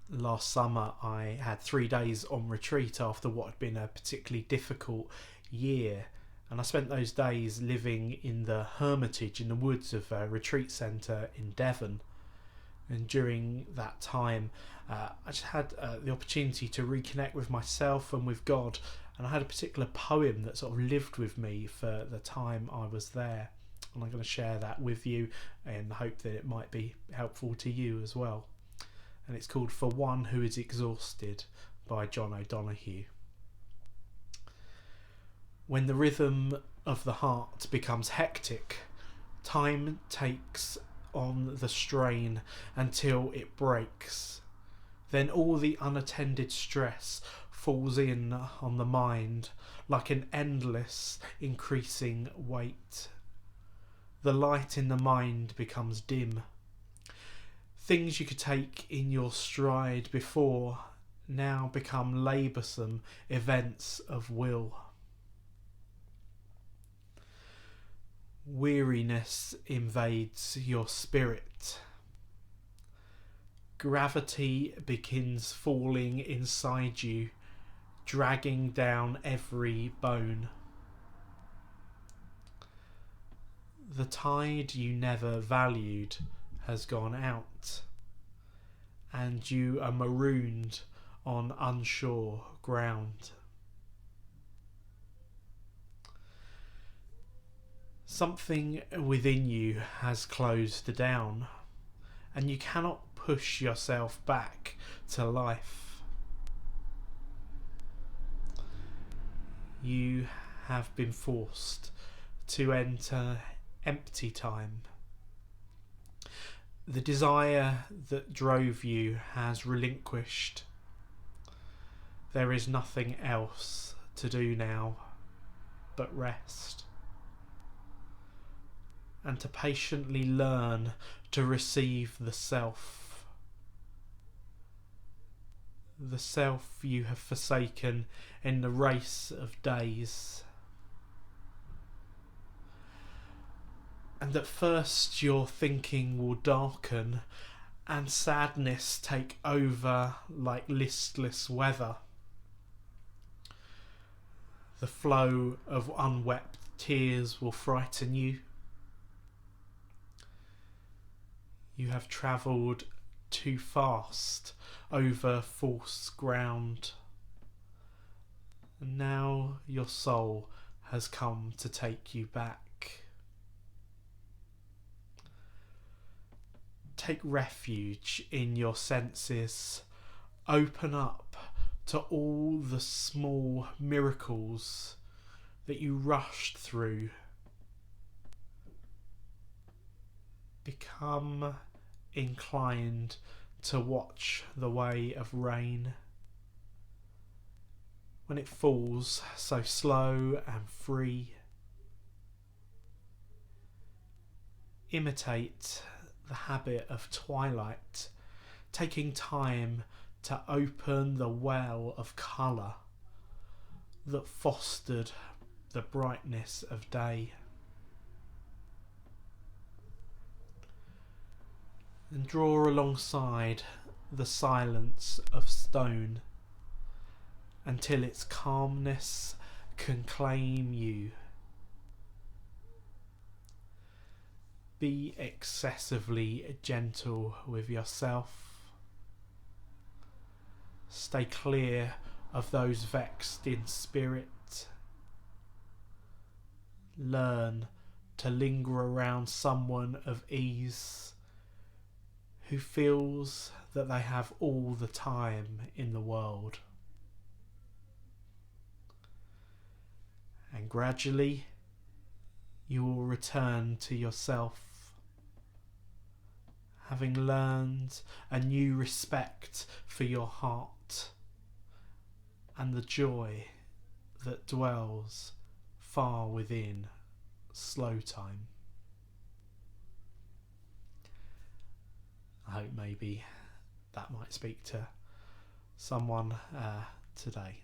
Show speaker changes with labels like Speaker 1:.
Speaker 1: last summer I had 3 days on retreat after what had been a particularly difficult year, and I spent those days living in the Hermitage in the woods of a retreat centre in Devon. And during that time, I just had the opportunity to reconnect with myself and with God, and I had a particular poem that sort of lived with me for the time I was there, and I'm going to share that with you in the hope that it might be helpful to you as well. And it's called For One Who Is Exhausted by John O'Donoghue. When the rhythm of the heart becomes hectic, time takes on the strain until it breaks. Then all the unattended stress falls in on the mind like an endless increasing weight. The light in the mind becomes dim. Things you could take in your stride before now become laboursome events of will. Weariness invades your spirit. Gravity begins falling inside you, dragging down every bone. The tide you never valued has gone out, and you are marooned on unsure ground. Something within you has closed down, and you cannot push yourself back to life. You have been forced to enter empty time. The desire that drove you has relinquished. There is nothing else to do now but rest, and to patiently learn to receive the self you have forsaken in the race of days. And at first your thinking will darken and sadness take over like listless weather. The flow of unwept tears will frighten you. You have travelled too fast over false ground, and now your soul has come to take you back. Take refuge in your senses. Open up to all the small miracles that you rushed through. Become inclined to watch the way of rain when it falls so slow and free. Imitate the habit of twilight, taking time to open the well of colour that fostered the brightness of day. And draw alongside the silence of stone until its calmness can claim you. Be excessively gentle with yourself. Stay clear of those vexed in spirit. Learn to linger around someone of ease who feels that they have all the time in the world. And gradually you will return to yourself, having learned a new respect for your heart and the joy that dwells far within slow time. I hope maybe that might speak to someone today.